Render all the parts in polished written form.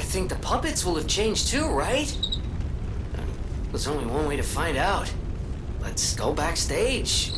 I think the puppets will have changed too, right? There's only one way to find out. Let's go backstage.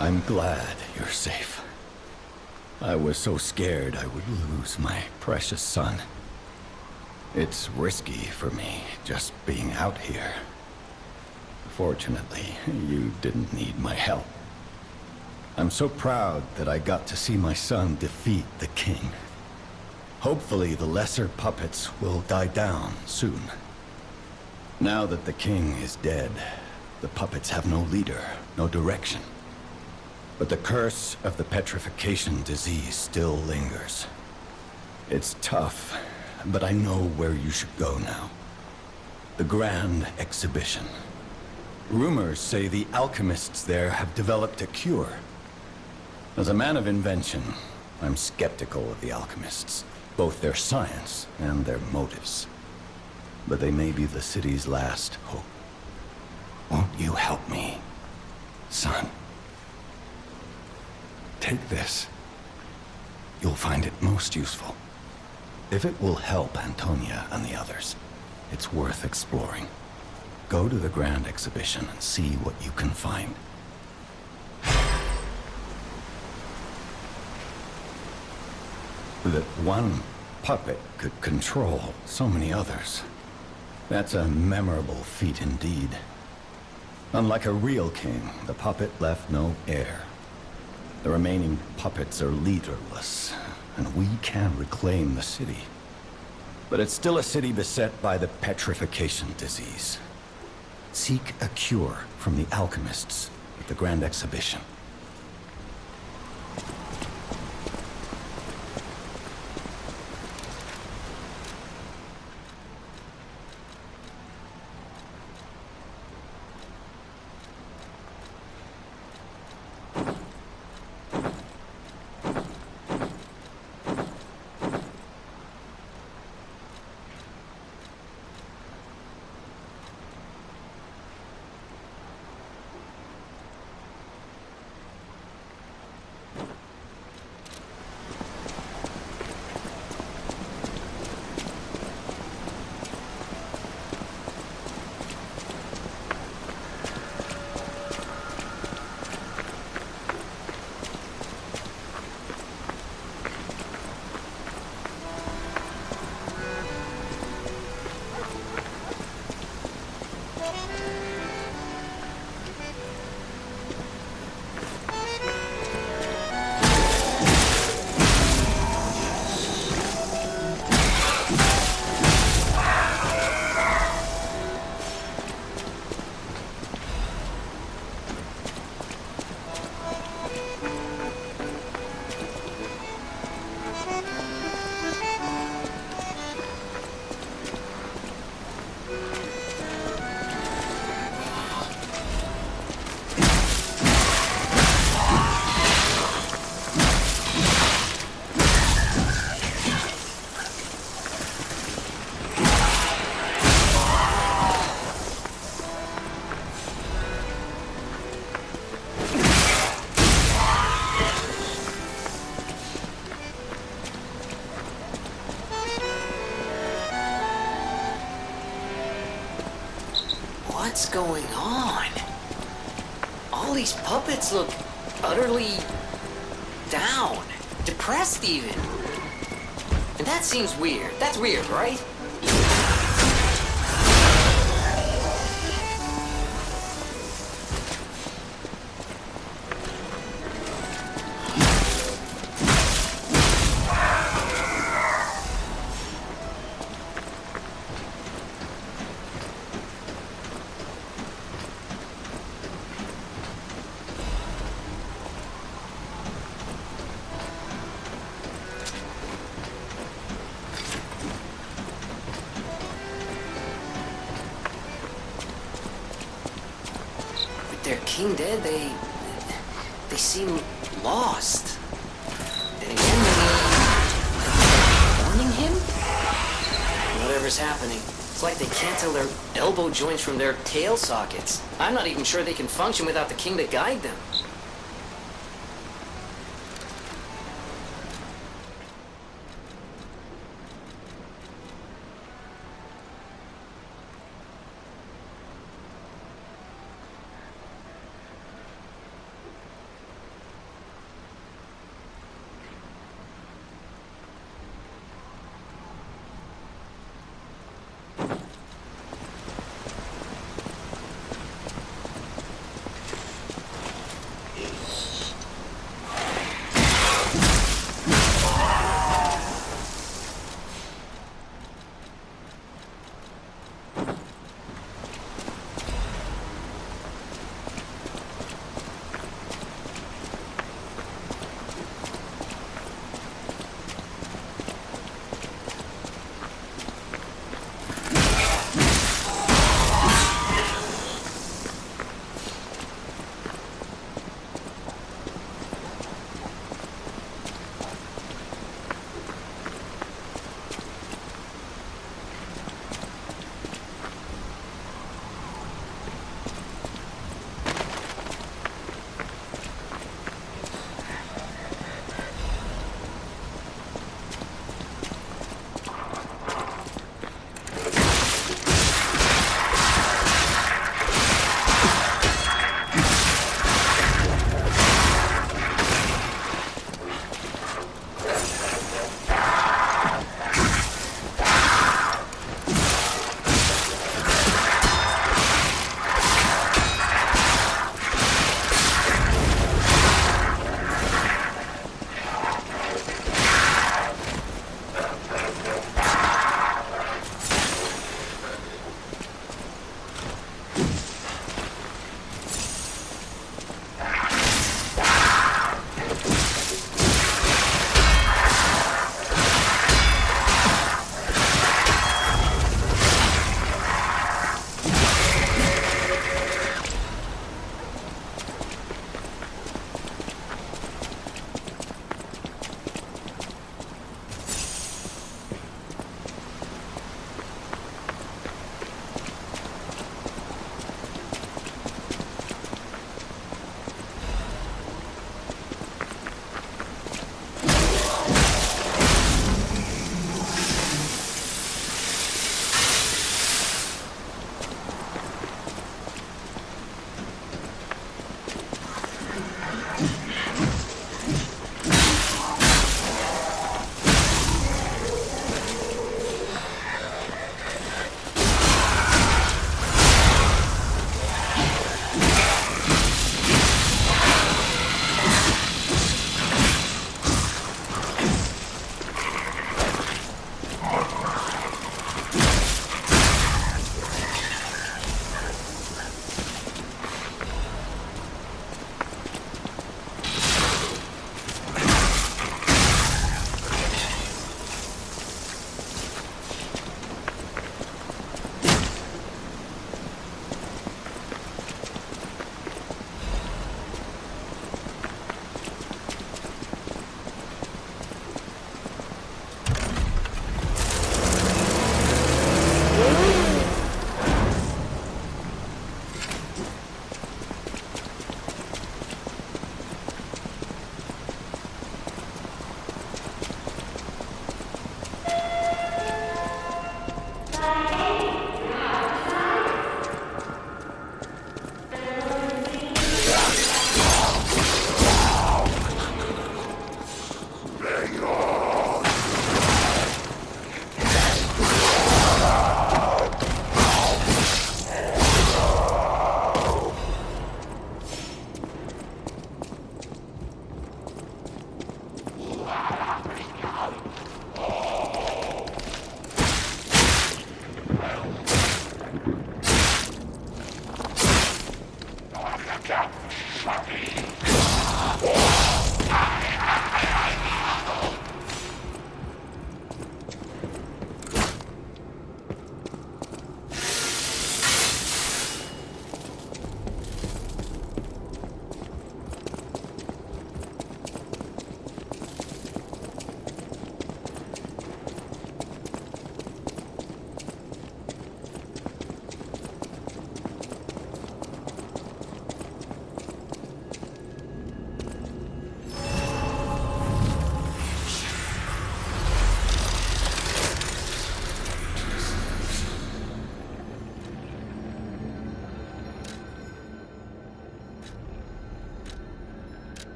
I'm glad you're safe. I was so scared I would lose my precious son. It's risky for me, just being out here. Fortunately, you didn't need my help. I'm so proud that I got to see my son defeat the king. Hopefully the lesser puppets will die down soon. Now that the king is dead, the puppets have no leader, no direction. But the curse of the petrification disease still lingers. It's tough, but I know where you should go now. The Grand Exhibition. Rumors say the alchemists there have developed a cure. As a man of invention, I'm skeptical of the alchemists, both their science and their motives. But they may be the city's last hope. Won't you help me, son? Take this. You'll find it most useful. If it will help Antonia and the others, it's worth exploring. Go to the Grand Exhibition and see what you can find. That one puppet could control so many others. That's a memorable feat indeed. Unlike a real king, the puppet left no heir. The remaining puppets are leaderless, and we can reclaim the city. But it's still a city beset by the petrification disease. Seek a cure from the alchemists at the Grand Exhibition. What's going on? All these puppets look utterly down, depressed even. That seems weird. That's weird, right? Their king dead, they seem lost. Then again, warning him? Whatever's happening, it's like they can't tell their elbow joints from their tail sockets. I'm not even sure they can function without the king to guide them.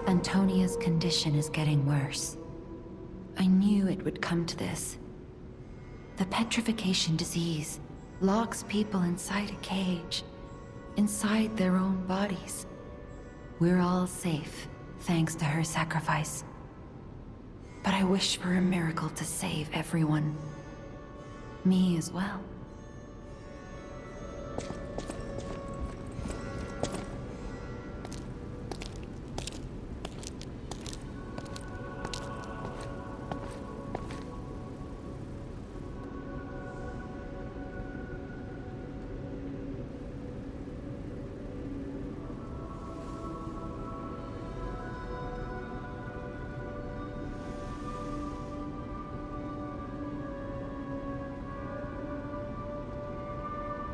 Antonia's condition is getting worse. I knew it would come to this. The petrification disease locks people inside a cage, inside their own bodies. We're all safe, thanks to her sacrifice. But I wish for a miracle to save everyone. Me as well.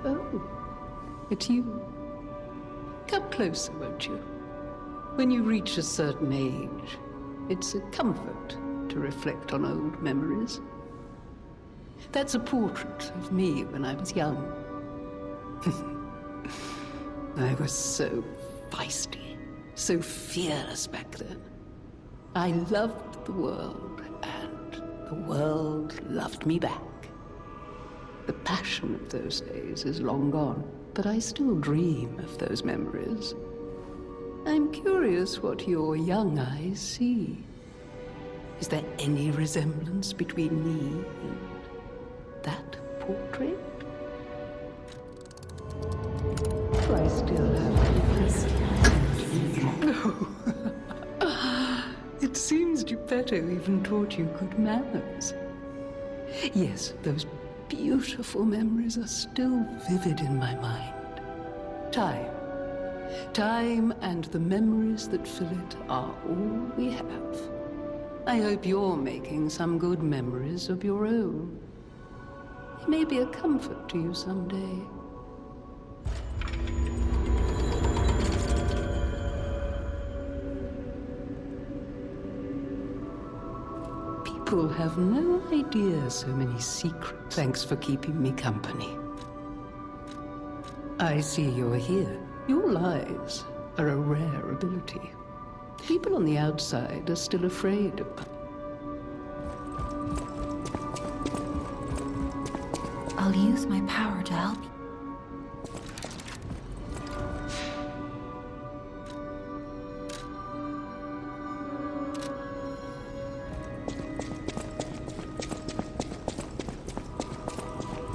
Oh, it's you. Come closer, won't you? When you reach a certain age, it's a comfort to reflect on old memories. That's a portrait of me when I was young. I was so feisty, so fearless back then. I loved the world, and the world loved me back. The passion of those days is long gone, but I still dream of those memories. I'm curious what your young eyes see. Is there any resemblance between me and that portrait? Do I still have It seems Geppetto even taught you good manners. Yes, those beautiful memories are still vivid in my mind. Time and the memories that fill it are all we have. I hope you're making some good memories of your own. It may be a comfort to you someday. People have no idea so many secrets. Thanks for keeping me company. I see you're here. Your lies are a rare ability. People on the outside are still afraid of them. I'll use my power to help you.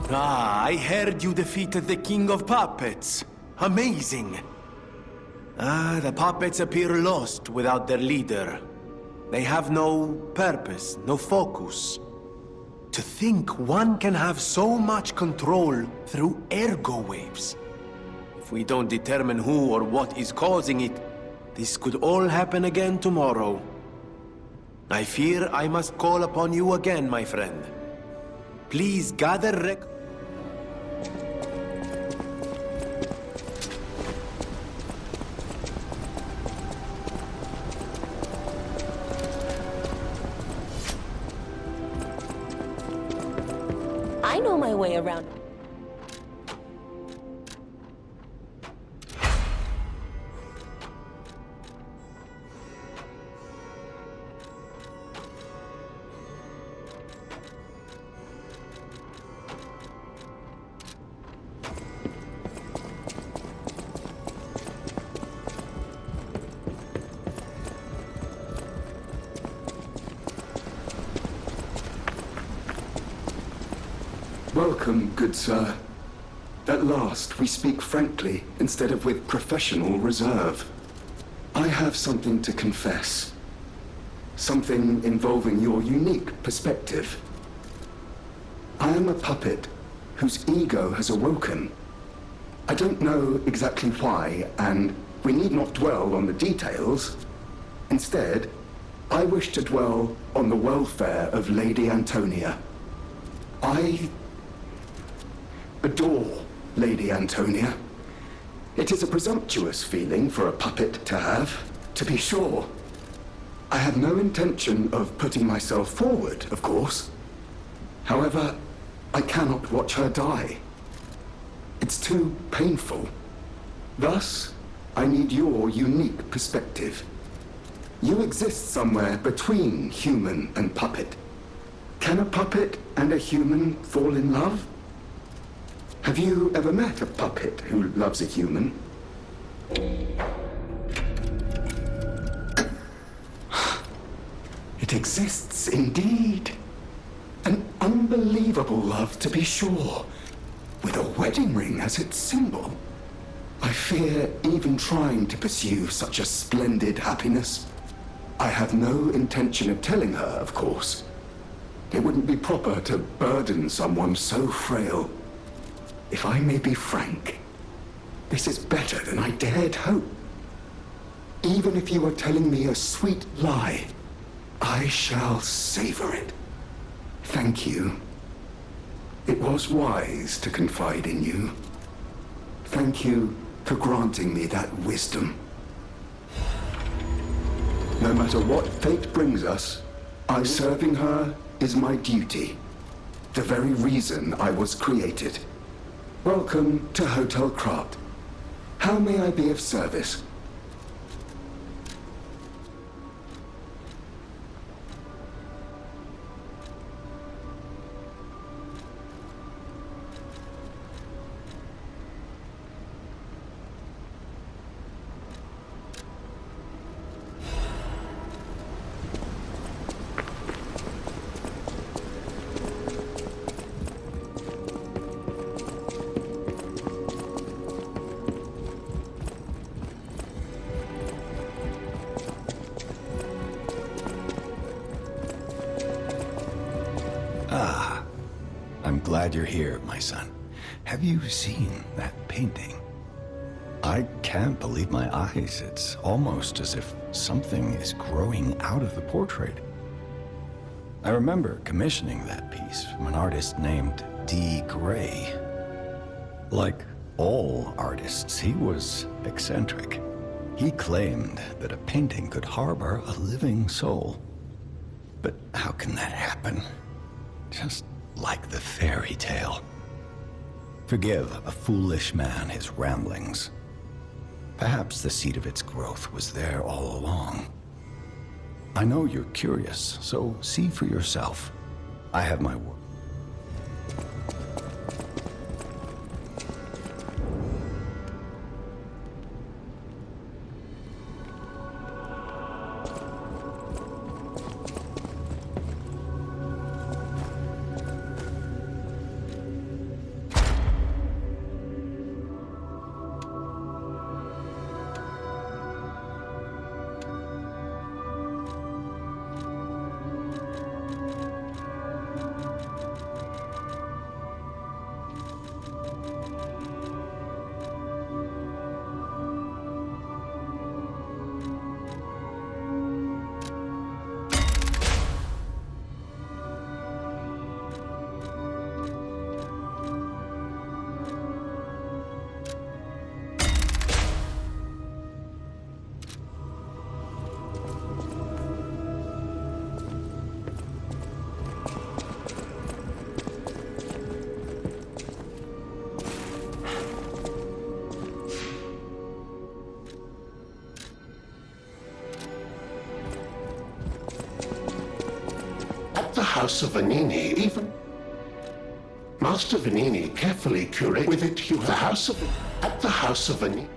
Ah, I heard you defeated the King of Puppets. Amazing. Ah, the puppets appear lost without their leader. They have no purpose, no focus. To think one can have so much control through ergo waves. If we don't determine who or what is causing it, this could all happen again tomorrow. I fear I must call upon you again, my friend. Please gather I know my way around. Welcome, good sir. At last, we speak frankly instead of with professional reserve. I have something to confess. Something involving your unique perspective. I am a puppet whose ego has awoken. I don't know exactly why, and we need not dwell on the details. Instead, I wish to dwell on the welfare of Lady Antonia. I adore Lady Antonia. It is a presumptuous feeling for a puppet to have, to be sure. I have no intention of putting myself forward, of course. However, I cannot watch her die. It's too painful. Thus, I need your unique perspective. You exist somewhere between human and puppet. Can a puppet and a human fall in love? Have you ever met a puppet who loves a human? It exists indeed. An unbelievable love, to be sure, with a wedding ring as its symbol. I fear even trying to pursue such a splendid happiness. I have no intention of telling her, of course. It wouldn't be proper to burden someone so frail. If I may be frank, this is better than I dared hope. Even if you are telling me a sweet lie, I shall savor it. Thank you. It was wise to confide in you. Thank you for granting me that wisdom. No matter what fate brings us, serving her is my duty. The very reason I was created. Welcome to Hotel Krat. How may I be of service? I'm glad you're here, my son. Have you seen that painting? I can't believe my eyes. It's almost as if something is growing out of the portrait. I remember commissioning that piece from an artist named D. Gray. Like all artists, he was eccentric. He claimed that a painting could harbor a living soul. But how can that happen? Just like the fairy tale. Forgive a foolish man his ramblings. Perhaps the seed of its growth was there all along. I know you're curious, so see for yourself. I have my word. The House of Vanini, even Master Vanini carefully curated with it. You have the House of at the House of Vanini.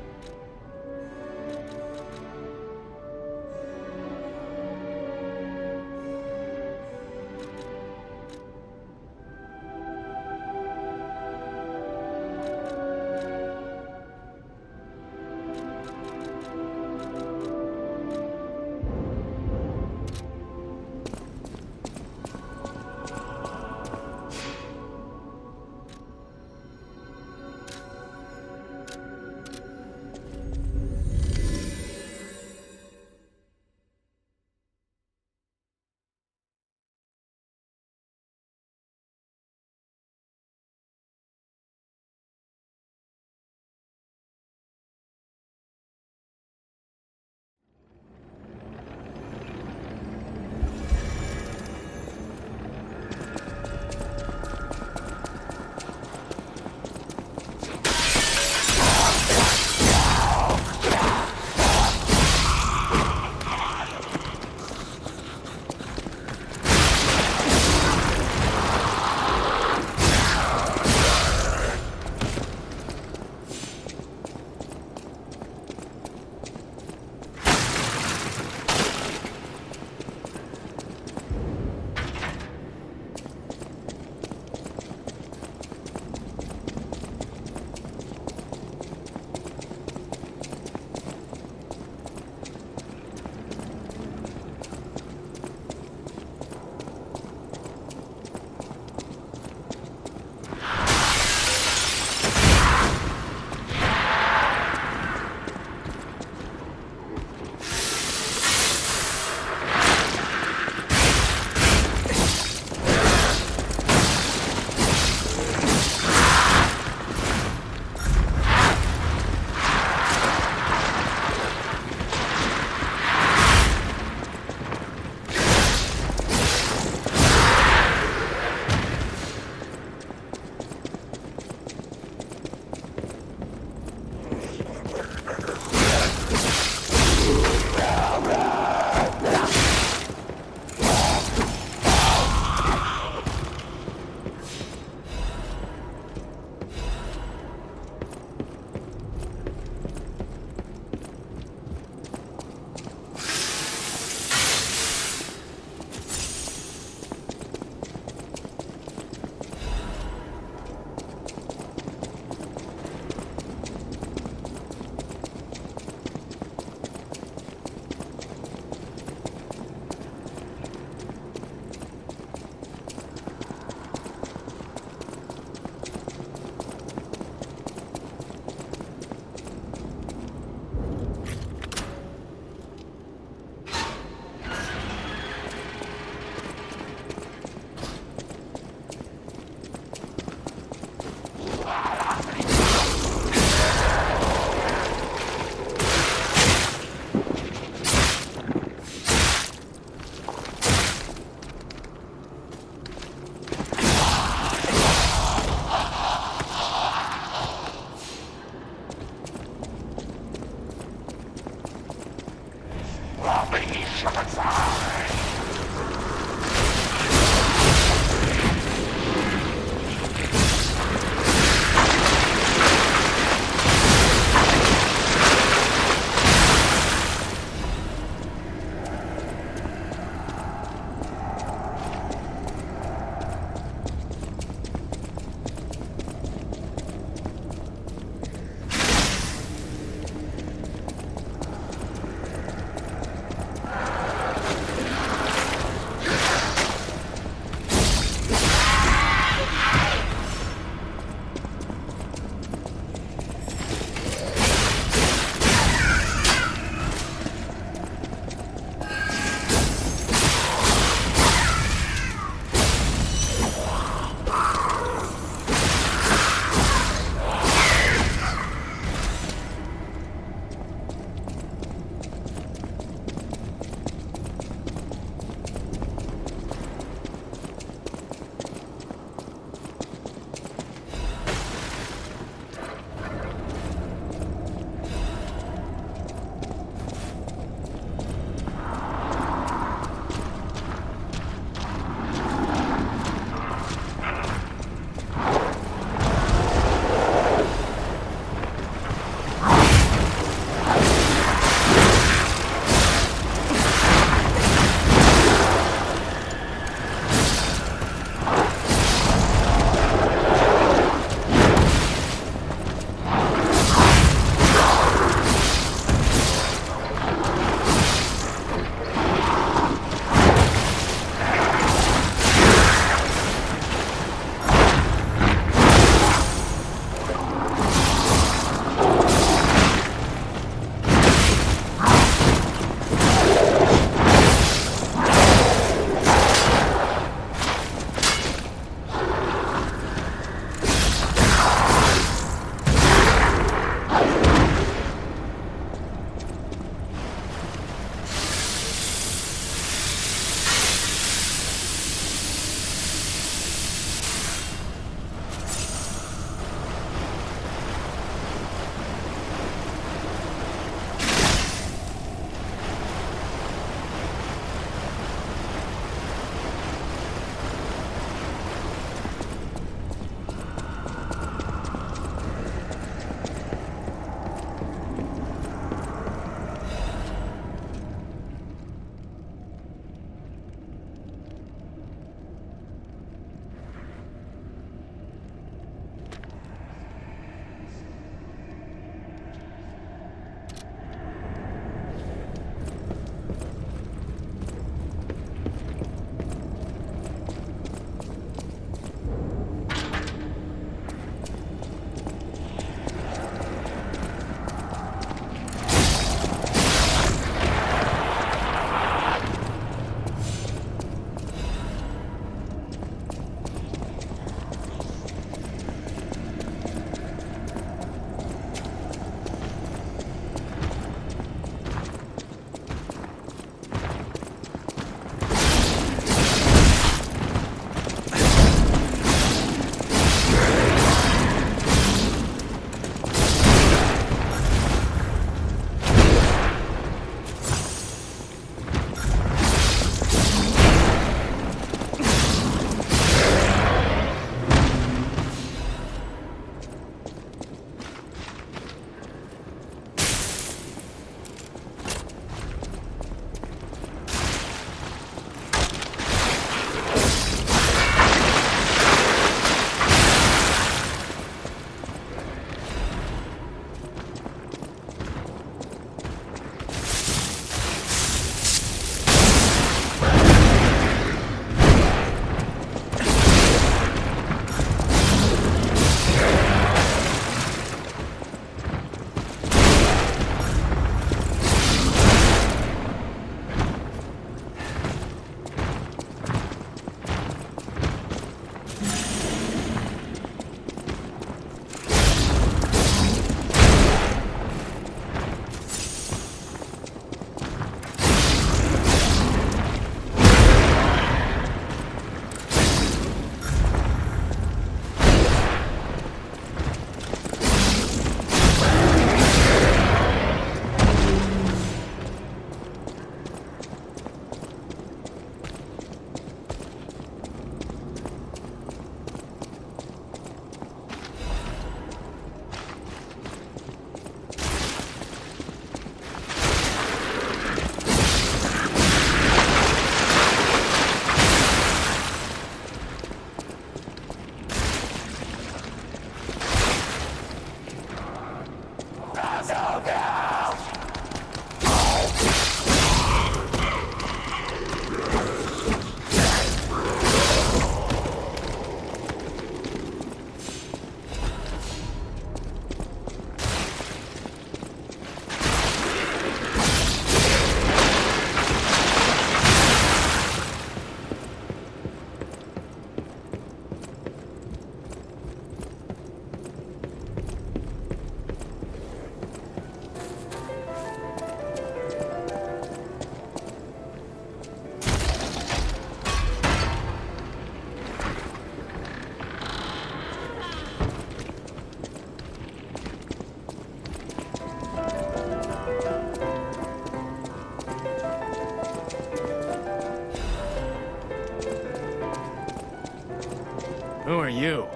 Who are you?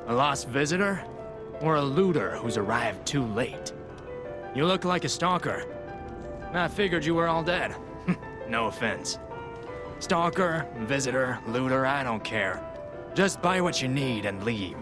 A lost visitor? Or a looter who's arrived too late? You look like a stalker. I figured you were all dead. No offense. Stalker, visitor, looter, I don't care. Just buy what you need and leave.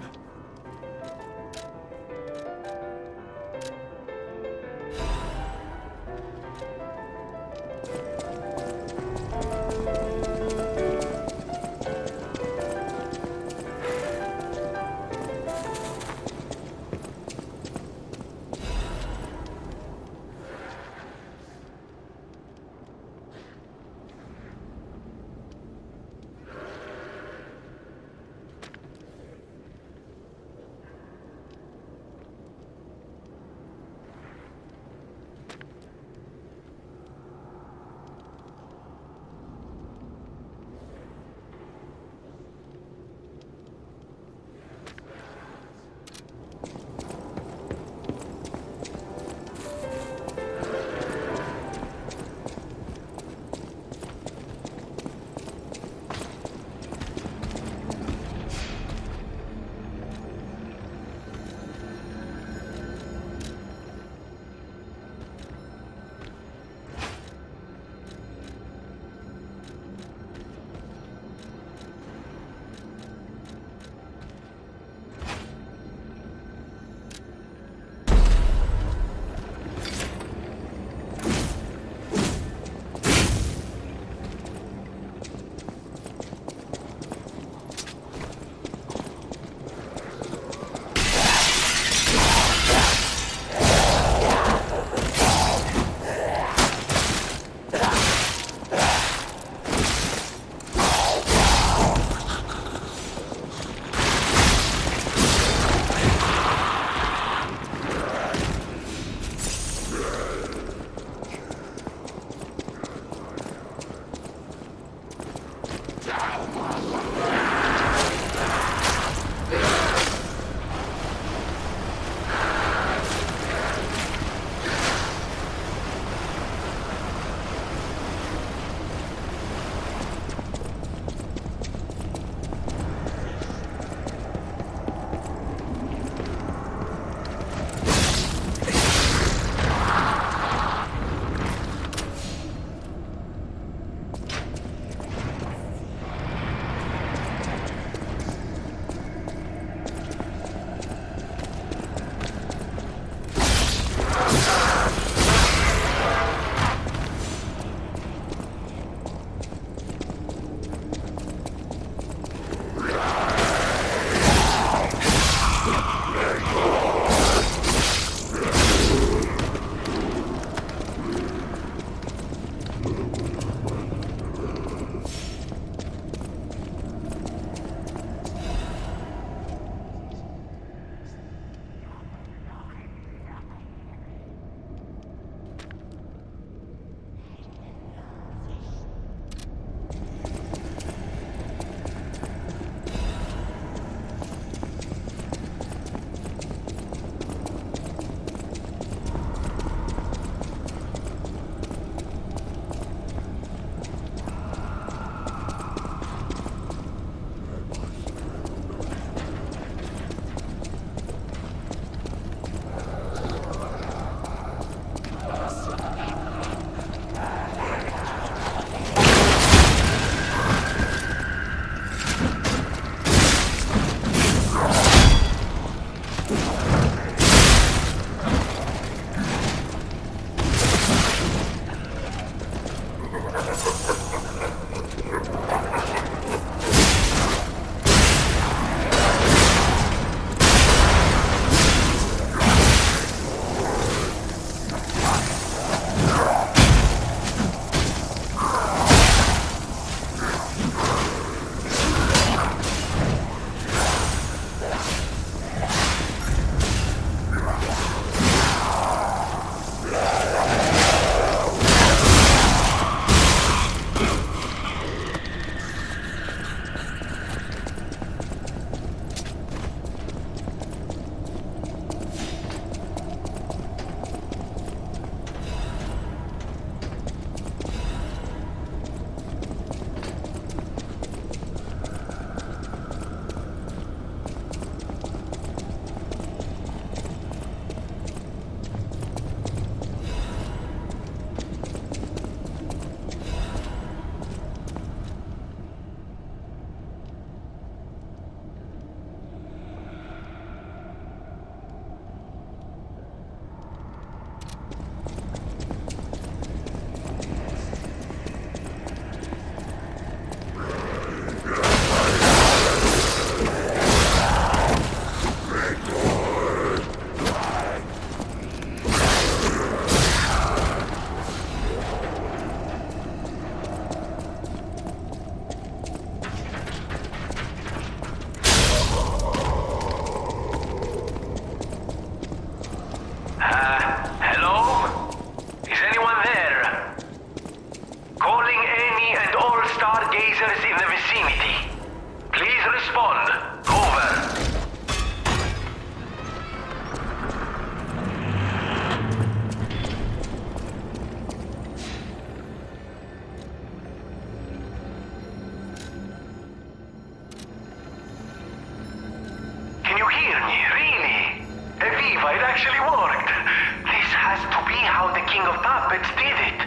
King of Puppets did it.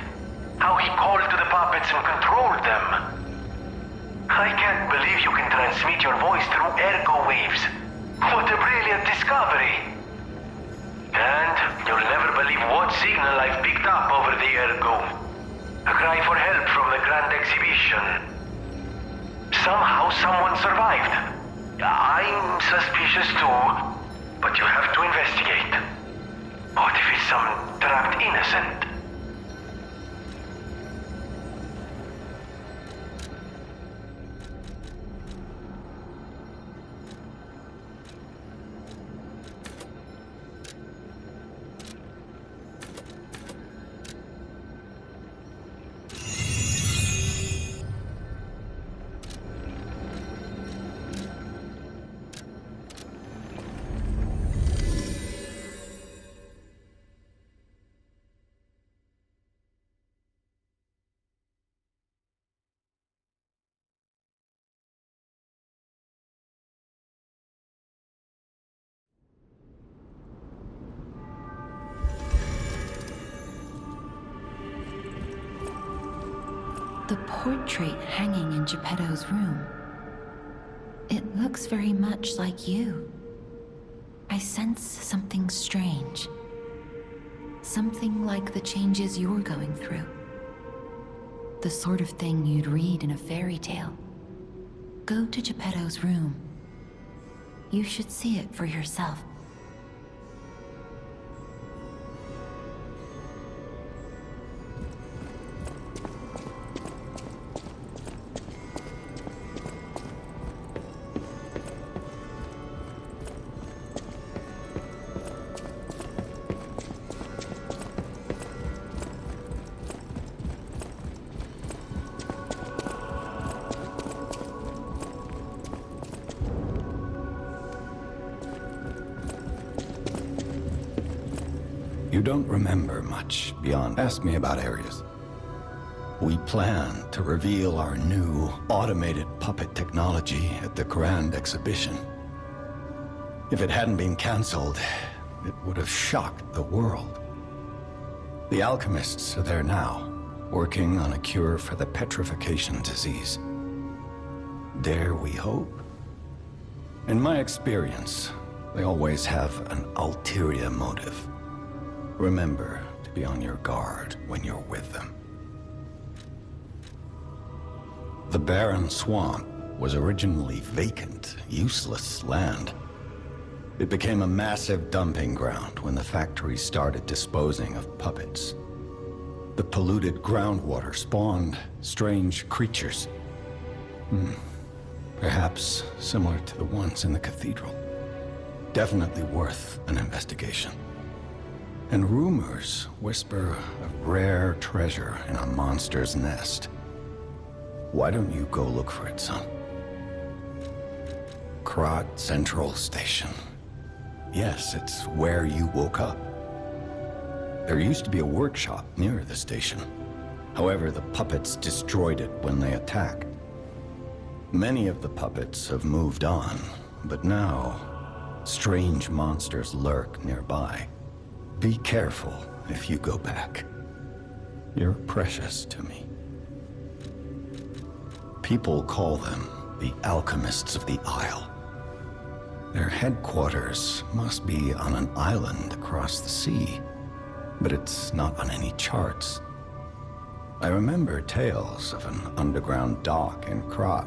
How he called to the puppets and controlled them. I can't believe you can transmit your voice through ergo waves. What a brilliant discovery. And you'll never believe what signal I've picked up over the ergo. A cry for help from the Grand Exhibition. Somehow someone survived. I'm suspicious too, but you have to investigate. What if it's some trapped innocent? The portrait hanging in Geppetto's room. It looks very much like you. I sense something strange. Something like the changes you're going through. The sort of thing you'd read in a fairy tale. Go to Geppetto's room. You should see it for yourself. You don't remember much beyond ask me about Ares. We plan to reveal our new automated puppet technology at the Grand Exhibition. If it hadn't been cancelled, it would have shocked the world. The alchemists are there now, working on a cure for the petrification disease. Dare we hope? In my experience, they always have an ulterior motive. Remember to be on your guard when you're with them. The barren swamp was originally vacant, useless land. It became a massive dumping ground when the factory started disposing of puppets. The polluted groundwater spawned strange creatures. Perhaps similar to the ones in the cathedral. Definitely worth an investigation. And rumors whisper of rare treasure in a monster's nest. Why don't you go look for it, son? Krat Central Station. Yes, it's where you woke up. There used to be a workshop near the station. However, the puppets destroyed it when they attacked. Many of the puppets have moved on, but now, strange monsters lurk nearby. Be careful if you go back. You're precious to me. People call them the Alchemists of the Isle. Their headquarters must be on an island across the sea, but it's not on any charts. I remember tales of an underground dock in Krat,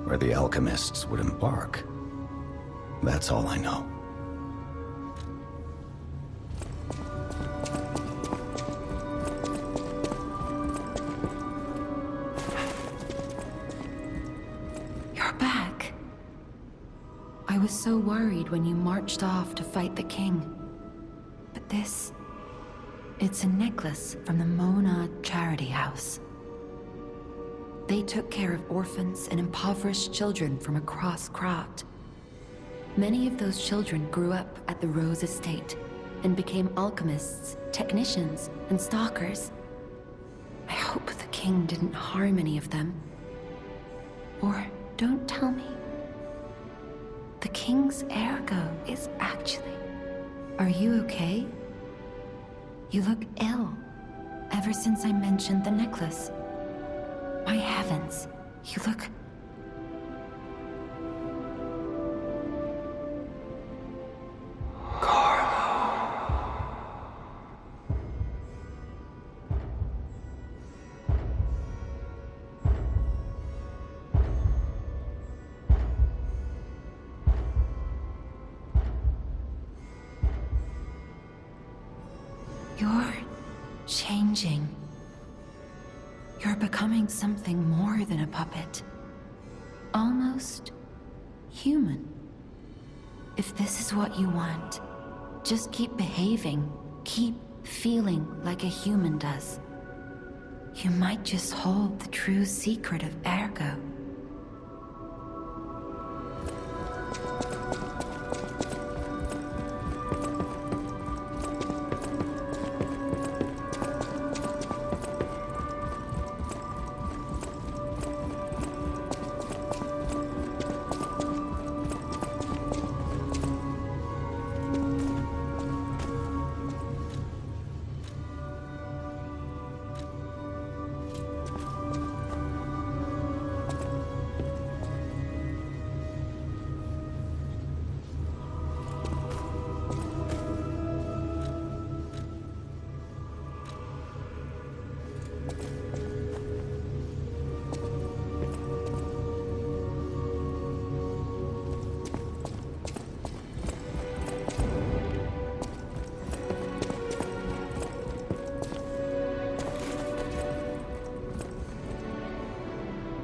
where the alchemists would embark. That's all I know. You're back. I was so worried when you marched off to fight the king. But this... it's a necklace from the Mona Charity House. They took care of orphans and impoverished children from across Krat. Many of those children grew up at the Rose Estate and became alchemists, technicians, and stalkers. I hope the king didn't harm any of them. Or don't tell me. The king's ergo is actually... Are you okay? You look ill. Ever since I mentioned the necklace. My heavens, you look... You're changing. You're becoming something more than a puppet. Almost human. If this is what you want, just keep behaving, keep feeling like a human does. You might just hold the true secret of Ergo.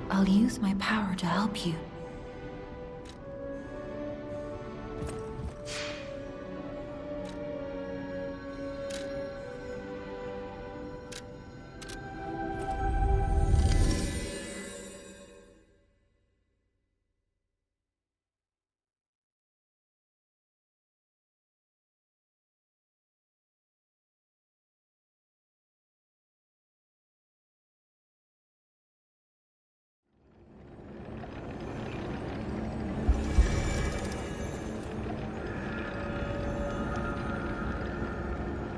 I'll use my power to help you.